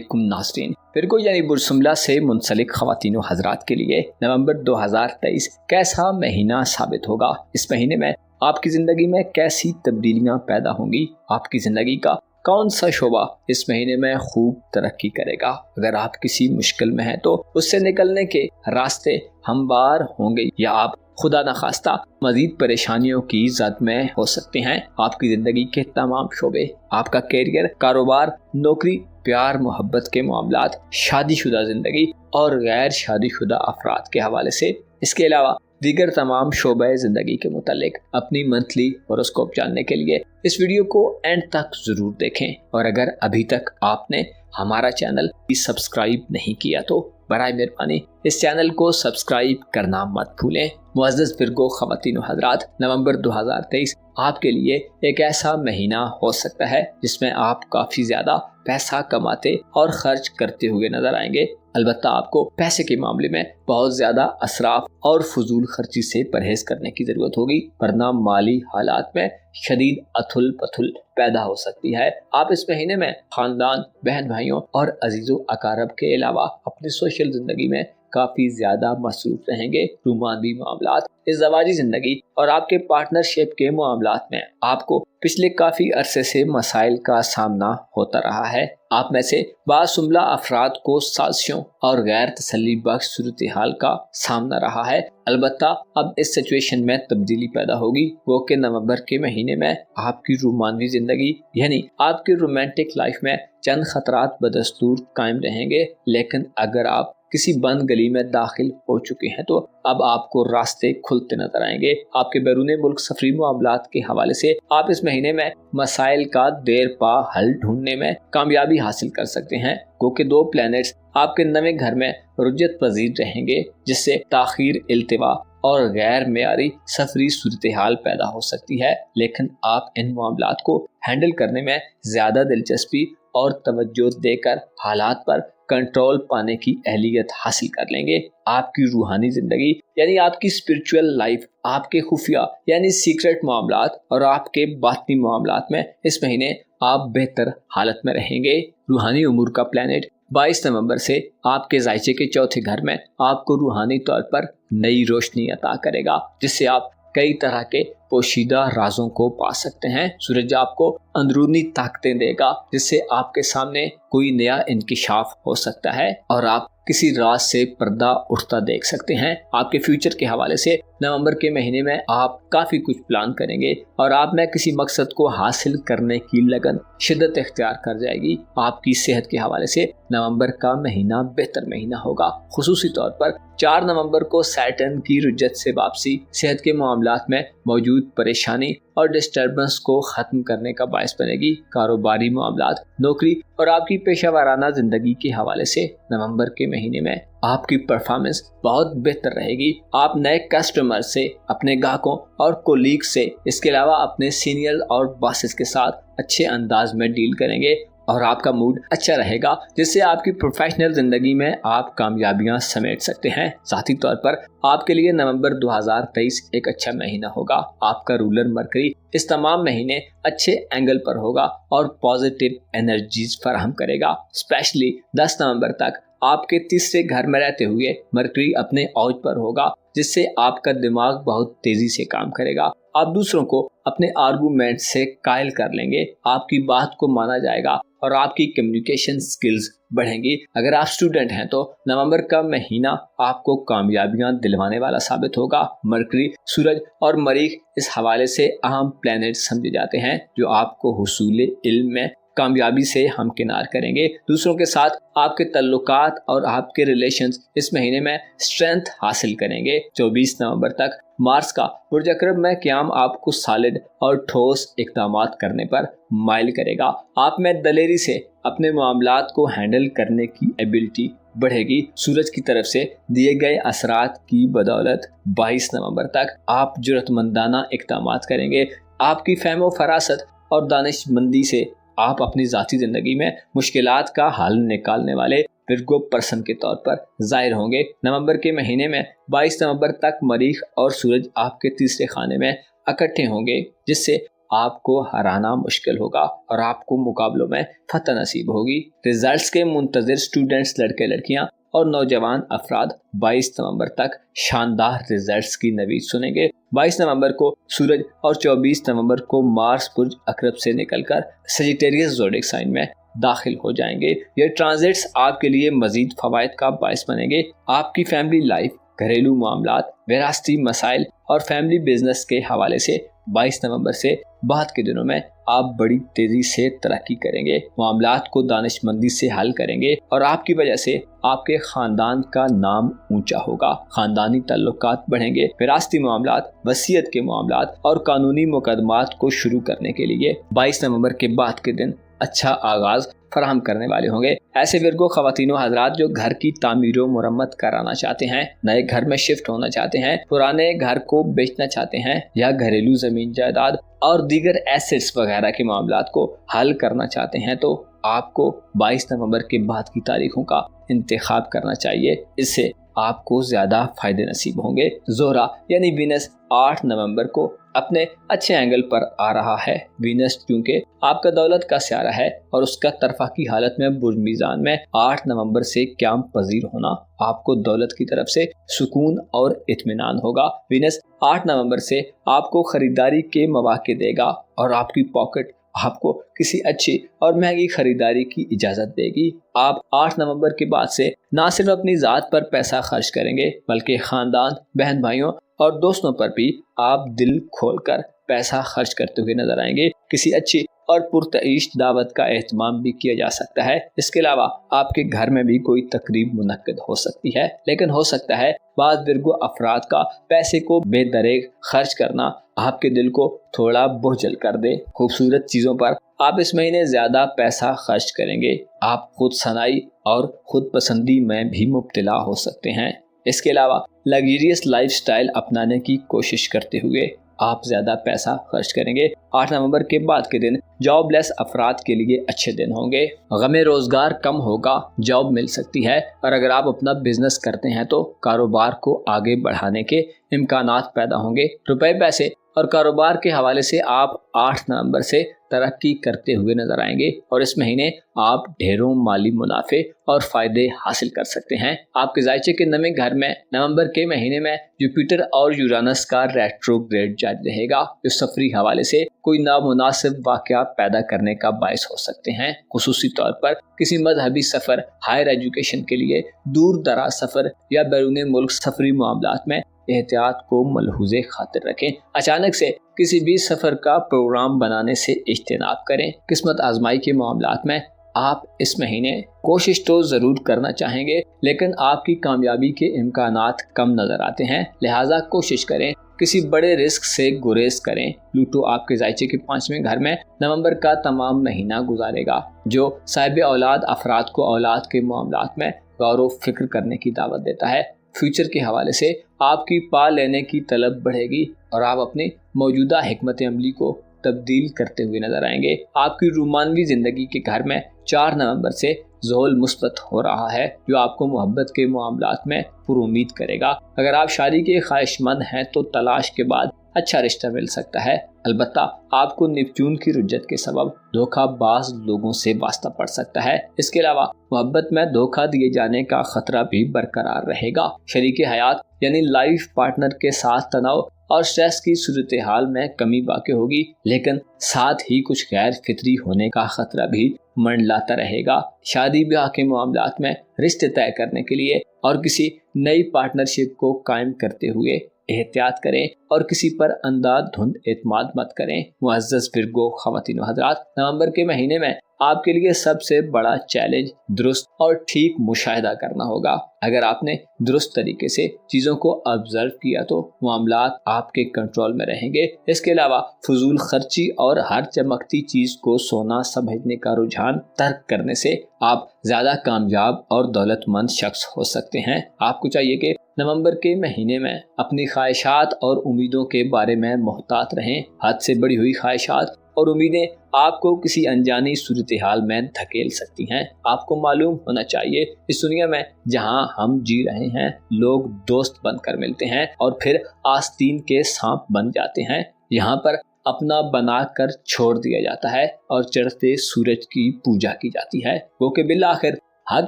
नाज़रीन, फिरको यानी बुरसुमला से मुंसलिक ख़वातीन व हज़रात के लिए नवंबर 2023 कैसा महीना साबित होगा। इस महीने में आपकी ज़िंदगी में कैसी तब्दीलियाँ पैदा होंगी, आपकी ज़िंदगी का कौन सा शोबा इस महीने में खूब तरक्की करेगा। अगर आप किसी मुश्किल में हैं तो उससे निकलने के रास्ते हमवार होंगे या आप खुदा न खास्ता मजीद परेशानियों की जद में हो सकते हैं। आपकी ज़िंदगी के तमाम शोबे, आपका कैरियर, कारोबार, नौकरी, प्यार मोहब्बत के मामलात, शादीशुदा ज़िंदगी और गैर शादीशुदा अफराद के हवाले से, इसके अलावा दीगर तमाम शोबे ज़िंदगी के मुतालिक अपनी मंथली हॉरोस्कोप जानने के लिए इस वीडियो को एंड तक ज़रूर देखें। और अगर अभी तक आपने हमारा चैनल सब्सक्राइब नहीं किया तो बराए मेहरबानी इस चैनल को सब्सक्राइब करना मत भूलें। मुअज़्ज़ज़ फिरको ख़वातीन व हज़रात, नवंबर 2023 आपके लिए एक ऐसा महीना हो सकता है जिसमें आप काफ़ी ज़्यादा पैसा कमाते और खर्च करते हुए नजर आएंगे। अलबत्ता आपको पैसे के मामले में बहुत ज़्यादा असराफ और फजूल खर्ची से परहेज करने की ज़रूरत होगी, वरना माली हालात में शदीद अथुल पथुल पैदा हो सकती है। आप इस महीने में ख़ानदान, बहन भाइयों और अजीज़ों अकारब के अलावा अपनी सोशल ज़िंदगी में काफ़ी ज़्यादा मसरूफ़ रहेंगे। रूमानी मामलात, इज़्ज़वाजी ज़िंदगी और आपके पार्टनरशिप के मामलात में आपको पिछले काफ़ी अरसे से मसाइल का सामना होता रहा है। आप में से बाजुमला अफराद को साजिशों और गैर तसल्ली बख्श सूरत हाल का सामना रहा है। अलबत्ता अब इस सिचुएशन में तब्दीली पैदा होगी, वो कि नवंबर के महीने में आपकी रूमानी ज़िंदगी यानी आपकी रोमांटिक लाइफ में चंद खतरात बदस्तूर कायम रहेंगे। लेकिन अगर आप किसी बंद गली में दाखिल हो चुके हैं तो अब आपको रास्ते खुलते नजर आएंगे। आपके बैरून मुल्क सफरी मामलात के हवाले से आप इस महीने में मसाइल का देर पा हल ढूंढने में कामयाबी हासिल कर सकते हैं, क्योंकि 2 प्लैनेट्स आपके नवे घर में रुजत पजीर रहेंगे, जिससे ताखीर, इल्तिवा और गैर मेयारी सफरी सूरत हाल पैदा हो सकती है। लेकिन आप इन मामलात को हैंडल करने में ज़्यादा दिलचस्पी और तवज्जो देकर हालात पर कंट्रोल पाने की अहलियत हासिल कर लेंगे। आपकी रूहानी ज़िंदगी यानी आपकी स्पिरिचुअल लाइफ, आपके खुफिया यानी सीक्रेट मामलात और आपके बातनी मामलात में इस महीने आप बेहतर हालत में रहेंगे। रूहानी उमूर का प्लैनेट 22 नवंबर से आपके ज़ायचे के चौथे घर में आपको रूहानी तौर पर नई रोशनी अता करेगा, जिससे आप कई तरह के पोशीदा राजों को पा सकते हैं। सूरज आपको अंदरूनी ताकतें देगा, जिससे आपके सामने कोई नया इंकिशाफ हो सकता है और आप किसी राज से पर्दा उठता देख सकते हैं। आपके फ्यूचर के हवाले से नवंबर के महीने में आप काफ़ी कुछ प्लान करेंगे और आप में किसी मकसद को हासिल करने की लगन शिद्दत इख्तियार कर जाएगी। आपकी सेहत के हवाले से नवंबर का महीना बेहतर महीना होगा। खुसूसी तौर पर 4 नवंबर को सैटर्न की रुजत से वापसी सेहत के मामलात में मौजूद परेशानी और डिस्टर्बेंस को ख़त्म करने का बायस बनेगी। कारोबारी मामलात, नौकरी और आपकी पेशा वाराना ज़िंदगी के हवाले से नवंबर के महीने में आपकी परफॉर्मेंस बहुत बेहतर रहेगी। आप नए कस्टमर से, अपने ग्राहकों और कोलीग से, इसके अलावा अपने सीनियर और बॉसेस के साथ अच्छे अंदाज में डील करेंगे और आपका मूड अच्छा रहेगा, जिससे आपकी प्रोफेशनल ज़िंदगी में आप कामयाबियां समेट सकते हैं। साथी तौर पर आपके लिए नवंबर 2023 एक अच्छा महीना होगा। आपका रूलर मरकरी इस तमाम महीने अच्छे एंगल पर होगा और पॉजिटिव एनर्जीज फराहम करेगा। स्पेशली 10 नवंबर तक आपके तीसरे घर में रहते हुए मरकरी अपने औज पर होगा, जिससे आपका दिमाग बहुत तेजी से काम करेगा। आप दूसरों को अपने आर्गूमेंट से कायल कर लेंगे, आपकी बात को माना जाएगा और आपकी कम्युनिकेशन स्किल्स बढ़ेंगी। अगर आप स्टूडेंट हैं तो नवंबर का महीना आपको कामयाबियां दिलवाने वाला साबित होगा। मरकरी, सूरज और मरीख इस हवाले से अहम प्लैनेट समझे जाते हैं, जो आपको हुसूल इल्म में कामयाबी से हमकिनार करेंगे। दूसरों के साथ आपके तल्लुकात और आपके रिलेशंस इस महीने में स्ट्रेंथ हासिल करेंगे। 24 नवंबर तक मार्स का बुर्ज अकरब में क़याम आपको सॉलिड और ठोस इक़दामात करने पर माइल करेगा। आप में दलेरी से अपने मामलात को हैंडल करने की एबिलिटी बढ़ेगी। सूरज की तरफ से दिए गए असरात की बदौलत 22 नवंबर तक आप जुर्रतमंदाना इक़दामात करेंगे। आपकी फ़हम फरासत और दानिशमंदी से आप अपनी ज़ाती ज़िंदगी में मुश्किलात का हल निकालने वाले विर्गो पर्सन के तौर पर ज़ाहिर होंगे। नवंबर के महीने में 22 नवंबर तक मरीख और सूरज आपके तीसरे खाने में इकट्ठे होंगे, जिससे آپ کو ہرانا مشکل ہوگا اور آپ کو مقابلوں میں فتح نصیب ہوگی۔ ریزلٹس کے منتظر اسٹوڈنٹس، لڑکے لڑکیاں اور نوجوان افراد 22 نومبر تک شاندار ریزلٹس کی نوید سنیں گے۔ 22 نومبر کو سورج اور 24 نومبر کو مارس برج عقرب سے نکل کر سیجیٹیریس زوڈک سائن میں داخل ہو جائیں گے۔ یہ ٹرانزٹس آپ کے لیے مزید فوائد کا باعث بنیں گے۔ آپ کی فیملی لائف، گھریلو معاملات، وراثتی مسائل اور فیملی بزنس کے حوالے سے 22 نومبر سے بعد کے دنوں میں آپ بڑی تیزی سے ترقی کریں گے، معاملات کو دانش مندی سے حل کریں گے اور آپ کی وجہ سے آپ کے خاندان کا نام اونچا ہوگا، خاندانی تعلقات بڑھیں گے۔ وراثتی معاملات، وصیت کے معاملات اور قانونی مقدمات کو شروع کرنے کے لیے 22 نومبر کے بعد کے دن اچھا آغاز فراہم کرنے والے ہوں گے۔ ایسے ورگو خواتین و حضرات جو گھر کی تعمیر و مرمت کرانا چاہتے ہیں، نئے گھر میں شفٹ ہونا چاہتے ہیں، پرانے گھر کو بیچنا چاہتے ہیں یا گھریلو زمین جائیداد اور دیگر ایسٹس وغیرہ کے معاملات کو حل کرنا چاہتے ہیں، تو آپ کو 22 نومبر کے بعد کی تاریخوں کا انتخاب کرنا چاہیے۔ اس سے آپ کو زیادہ فائدے نصیب ہوں گے۔ زہرہ یعنی وینس 8 نومبر کو اپنے اچھے اینگل پر آ رہا ہے۔ وینس چونکہ آپ کا دولت کا سیارہ ہے اور اس کا طرفہ کی حالت میں برج میزان میں 8 نومبر سے قیام پذیر ہونا آپ کو دولت کی طرف سے سکون اور اطمینان ہوگا۔ وینس 8 نومبر سے آپ کو خریداری کے مواقع دے گا اور آپ کی پاکٹ آپ کو کسی اچھی اور مہنگی خریداری کی اجازت دے گی۔ آپ 8 نومبر کے بعد سے نہ صرف اپنی ذات پر پیسہ خرچ کریں گے بلکہ خاندان، بہن بھائیوں اور دوستوں پر بھی آپ دل کھول کر پیسہ خرچ کرتے ہوئے نظر آئیں گے۔ کسی اچھی اور پرتعیش دعوت کا اہتمام بھی کیا جا سکتا ہے۔ اس کے علاوہ آپ کے گھر میں بھی کوئی تقریب منعقد ہو سکتی ہے، لیکن ہو سکتا ہے بعض ورگو افراد کا پیسے کو بے دریغ خرچ کرنا آپ کے دل کو تھوڑا بوجھل کر دے۔ خوبصورت چیزوں پر آپ اس مہینے زیادہ پیسہ خرچ کریں گے۔ آپ خود صنائی اور خود پسندی میں بھی مبتلا ہو سکتے ہیں۔ اس کے علاوہ لگژریس لائف سٹائل اپنانے کی کوشش کرتے ہوئے آپ زیادہ پیسہ خرچ کریں گے۔ 8 نومبر کے بعد کے دن جاب لیس افراد کے لیے اچھے دن ہوں گے۔ غم روزگار کم ہوگا، جاب مل سکتی ہے اور اگر آپ اپنا بزنس کرتے ہیں تو کاروبار کو آگے بڑھانے کے امکانات پیدا ہوں گے۔ روپے پیسے اور کاروبار کے حوالے سے آپ 8 نومبر سے ترقی کرتے ہوئے نظر آئیں گے اور اس مہینے آپ ڈھیروں مالی منافع اور فائدے حاصل کر سکتے ہیں۔ آپ کے ذائچے کے نویں گھر میں نومبر کے مہینے میں جوپیٹر اور یورانس کا ریٹروگریڈ جاری رہے گا، جو سفری حوالے سے کوئی نامناسب واقعہ پیدا کرنے کا باعث ہو سکتے ہیں۔ خصوصی طور پر کسی مذہبی سفر، ہائر ایجوکیشن کے لیے دور دراز سفر یا بیرون ملک سفری معاملات میں احتیاط کو ملحوظ خاطر رکھیں۔ اچانک سے کسی بھی سفر کا پروگرام بنانے سے اجتناب کریں۔ قسمت آزمائی کے معاملات میں آپ اس مہینے کوشش تو ضرور کرنا چاہیں گے، لیکن آپ کی کامیابی کے امکانات کم نظر آتے ہیں، لہٰذا کوشش کریں کسی بڑے رسک سے گریز کریں۔ پلوٹو آپ کے ذائچے کے 5ویں گھر میں نومبر کا تمام مہینہ گزارے گا، جو صاحب اولاد افراد کو اولاد کے معاملات میں غور و فکر کرنے کی دعوت دیتا ہے۔ فیوچر کے حوالے سے آپ کی پا لینے کی طلب بڑھے گی اور آپ اپنی موجودہ حکمت عملی کو تبدیل کرتے ہوئے نظر آئیں گے۔ آپ کی رومانوی زندگی کے گھر میں 4 نومبر سے زحل مثبت ہو رہا ہے، جو آپ کو محبت کے معاملات میں پر امید کرے گا۔ اگر آپ شادی کے خواہش مند ہیں تو تلاش کے بعد اچھا رشتہ مل سکتا ہے، البتہ آپ کو نیپچون کی رجت کے سبب دھوکہ باز لوگوں سے واسطہ پڑ سکتا ہے۔ اس کے علاوہ محبت میں دھوکہ دیے جانے کا خطرہ بھی برقرار رہے گا۔ شریک حیات یعنی لائف پارٹنر کے ساتھ تناؤ اور سٹریس کی صورتحال میں کمی واقع ہوگی، لیکن ساتھ ہی کچھ غیر فطری ہونے کا خطرہ بھی منڈلاتا رہے گا۔ شادی بیاہ کے معاملات میں رشتے طے کرنے کے لیے اور کسی نئی پارٹنرشپ کو قائم کرتے ہوئے احتیاط کریں اور کسی پر اندھا دھند اعتماد مت کریں۔ معزز ورگو خواتین و حضرات، نومبر کے مہینے میں آپ کے لیے سب سے بڑا چیلنج درست اور ٹھیک مشاہدہ کرنا ہوگا۔ اگر آپ نے درست طریقے سے چیزوں کو آبزرو کیا تو معاملات آپ کے کنٹرول میں رہیں گے۔ اس کے علاوہ فضول خرچی اور ہر چمکتی چیز کو سونا سمجھنے کا رجحان ترک کرنے سے آپ زیادہ کامیاب اور دولت مند شخص ہو سکتے ہیں۔ آپ کو چاہیے کہ نومبر کے مہینے میں اپنی خواہشات اور امیدوں کے بارے میں محتاط رہیں۔ حد سے بڑی ہوئی خواہشات اور امیدیں آپ کو کسی انجانی صورتحال میں دھکیل سکتی ہیں۔ آپ کو معلوم ہونا چاہیے اس دنیا میں جہاں ہم جی رہے ہیں لوگ دوست بن کر ملتے ہیں اور پھر آستین کے سانپ بن جاتے ہیں۔ یہاں پر अपना बना कर छोड़ दिया जाता है और चढ़ते सूरज की पूजा की जाती है। वो कि बिलाखिर हक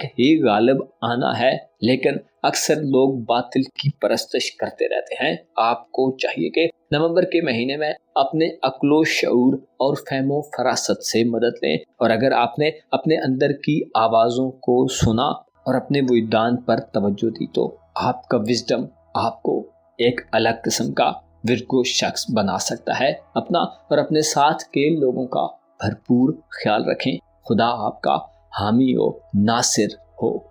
ही गालिब आना है, लेकिन अक्सर लोग बातिल की परस्तिश करते रहते हैं। आपको चाहिए कि नवंबर के महीने में अपने अक्लो शऊर और फहमो फरासत से मदद लें, और अगर आपने अपने अंदर की आवाज़ों को सुना और अपने वुजदान पर तवज्जो दी तो आपका विजडम आपको एक अलग किस्म का विर्गो शख्स बना सकता है। अपना और अपने साथ के लोगों का भरपूर ख्याल रखें। खुदा आपका हामी हो, नासिर हो।